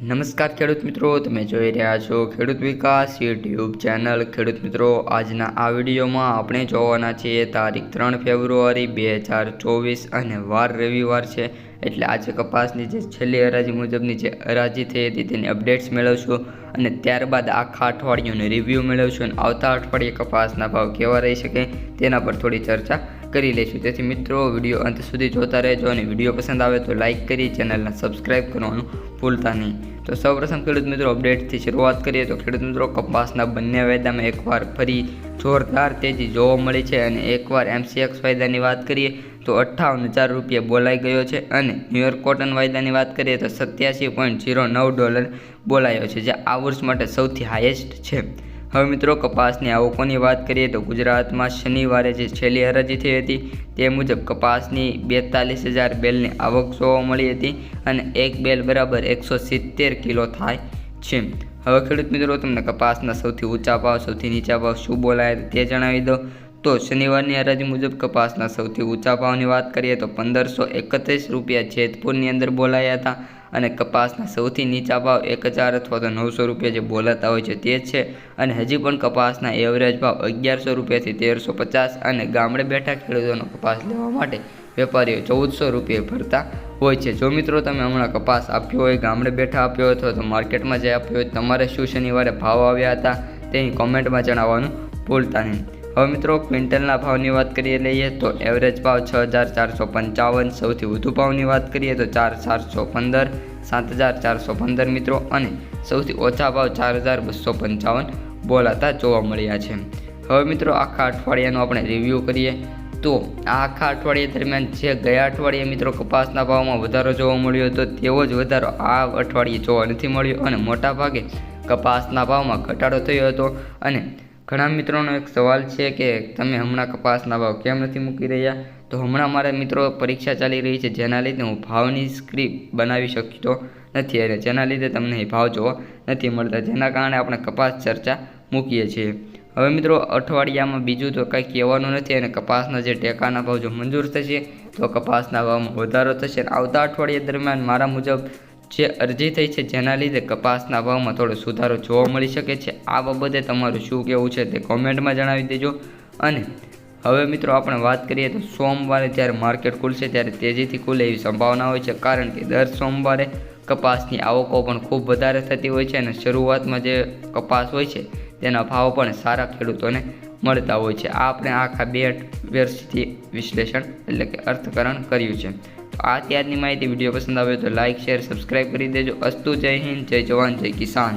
નમસ્કાર ખેડૂત મિત્રો, તમે જોઈ રહ્યા છો ખેડૂત વિકાસ યુટ્યુબ ચેનલ। ખેડૂત મિત્રો, આજના આ વિડીયોમાં આપણે જોવાના છીએ તારીખ 3 ફેબ્રુઆરી 2024 અને વાર રવિવાર છે। એટલે આજે કપાસની જે છેલ્લી હરાજી મુજબની જે હરાજી થઈ હતી તેની અપડેટ્સ મેળવશું અને ત્યારબાદ આખા અઠવાડિયાનું રિવ્યૂ મેળવશું અને આવતા અઠવાડિયે કપાસના ભાવ કેવા રહી શકે તેના પર થોડી ચર્ચા કરી લઈશું। તેથી મિત્રો, વિડીયો અંત સુધી જોતા રહેજો અને વિડીયો પસંદ આવે તો લાઇક કરી ચેનલને સબસ્ક્રાઈબ કરવાનું ભૂલતા નહીં। તો સૌપ્રથમ ખેડૂત મિત્રો, અપડેટથી શરૂઆત કરીએ તો ખેડૂત મિત્રો, કપાસના બંને વાયદામાં એકવાર ફરી જોરદાર તેજી જોવા મળી છે અને એકવાર MCX વાયદાની વાત કરીએ તો 58,000 રૂપિયા બોલાઈ ગયો છે અને ન્યુયોર્ક કોટન વાયદાની વાત કરીએ તો $87.09 બોલાયો છે, જે આ વર્ષ માટે સૌથી હાઈએસ્ટ છે। હવે મિત્રો, કપાસની આવકોની વાત કરીએ તો ગુજરાતમાં શનિવારે જે છેલ્લી હરાજી થઈ હતી તે મુજબ કપાસની 42,000 બેલની આવક જોવા મળી હતી અને એક બેલ બરાબર 170 કિલો થાય છે। હવે ખેડૂત મિત્રો, તમને કપાસના સૌથી ઊંચા ભાવ સૌથી નીચા ભાવ શું બોલાયા તે જણાવી દઉં તો શનિવારની હરાજી મુજબ કપાસના સૌથી ઊંચા ભાવની વાત કરીએ તો 1,531 રૂપિયા જેતપુરની અંદર બોલાયા હતા અને કપાસના સૌથી નીચા ભાવ 1,000 અથવા તો 900 રૂપિયા જે બોલાતા હોય છે તે છે। અને હજી પણ કપાસના એવરેજ ભાવ 1,100 રૂપિયાથી 1,350 અને ગામડે બેઠા ખેડૂતોનો કપાસ લેવા માટે વેપારીઓ 1,400 રૂપિયા ભરતા હોય છે। જો મિત્રો, તમે હમણાં કપાસ આપ્યો હોય, ગામડે બેઠા આપ્યો અથવા તો માર્કેટમાં જે આપ્યો હોય, તમારે શું શનિવારે ભાવ આવ્યા હતા તેની કોમેન્ટમાં જણાવવાનું ભૂલતા નહીં। હવે મિત્રો, ક્વિન્ટલના ભાવની વાત કરીએ લઈએ તો એવરેજ ભાવ 6,455, સૌથી વધુ ભાવની વાત કરીએ તો 4,415, 7,415 મિત્રો અને સૌથી ઓછા ભાવ 4,255 બોલાતા જોવા મળ્યા છે। હવે મિત્રો, આખા અઠવાડિયાનો આપણે રિવ્યૂ કરીએ તો આ આખા અઠવાડિયા દરમિયાન જે ગયા અઠવાડિયે મિત્રો કપાસના ભાવમાં વધારો જોવા મળ્યો હતો તેવો જ વધારો આ અઠવાડિયે જોવા નથી મળ્યો અને મોટાભાગે કપાસના ભાવમાં ઘટાડો થયો હતો। અને ઘણા મિત્રોનો એક સવાલ છે કે તમે હમણાં કપાસના ભાવ કેમ નથી મૂકી રહ્યા? તો હમણાં મારા મિત્રો પરીક્ષા ચાલી રહી છે, જેના લીધે હું ભાવની સ્ક્રિપ્ટ બનાવી શકતો નથી અને જેના લીધે તમને ભાવ જોવા નથી મળતા, જેના કારણે આપણે કપાસ ચર્ચા મૂકીએ છીએ। હવે મિત્રો, અઠવાડિયામાં બીજું તો કંઈ કહેવાનું નથી અને કપાસના જે ટેકાના ભાવ જો મંજૂર થશે તો કપાસના ભાવમાં વધારો થશે। આવતા અઠવાડિયા દરમિયાન મારા મુજબ જે અરજી થઈ છે જેના લીધે કપાસના ભાવમાં થોડો સુધારો જોવા મળી શકે છે। આ બાબતે તમારું શું કહેવું છે તે કોમેન્ટમાં જણાવી દેજો। અને હવે મિત્રો, આપણે વાત કરીએ તો સોમવારે જ્યારે માર્કેટ ખુલશે ત્યારે તેજીથી ખુલે એવી સંભાવના હોય છે, કારણ કે દર સોમવારે કપાસની આવકો પણ ખૂબ વધારે થતી હોય છે અને શરૂઆતમાં જે કપાસ હોય છે તેના ભાવ પણ સારા ખેડૂતોને મળતા હોય છે। આ આપણે આખા 2 વર્ષથી વિશ્લેષણ એટલે કે અર્થકરણ કર્યું છે। તો આ ત્યારની માહિતી વિડીયો પસંદ આવે તો લાઇક, શેર, સબસ્ક્રાઈબ કરી દેજો। અસ્તુ, જય હિન્દ, જય જવાન, જય કિસાન।